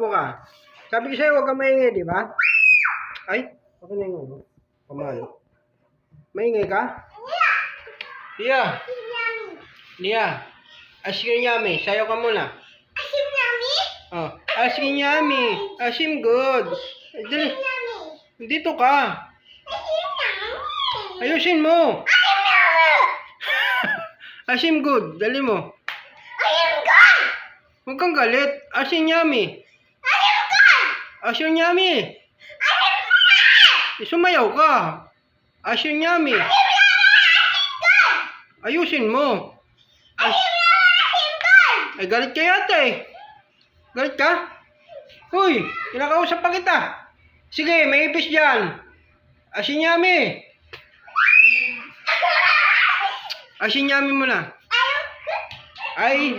ka. Sabi ko sa'yo, huwag kang maingay, di ba? Ay, ako na yung ano. Pamalo. Maingay ka? Lia. Lia. Asim yummy. Sayo ka muna. Asim yummy? Oh, asim yummy. Asim good. Dali. Dito ka. Asim yummy. Ayusin mo. Asim yummy. Asim good. Dali mo. Asim good. Huwag kang galit. Asim yummy. Asim good. Asim yummy. Asim good. Sumayaw ka. Asim yummy. Asim good. Ayusin mo. Asim good. Ay, galit ka yata eh. Galit ka? Uy, kinakausap pa kita. Sige, may ipis dyan. Asin yummy. Asin yummy mo na. Ay.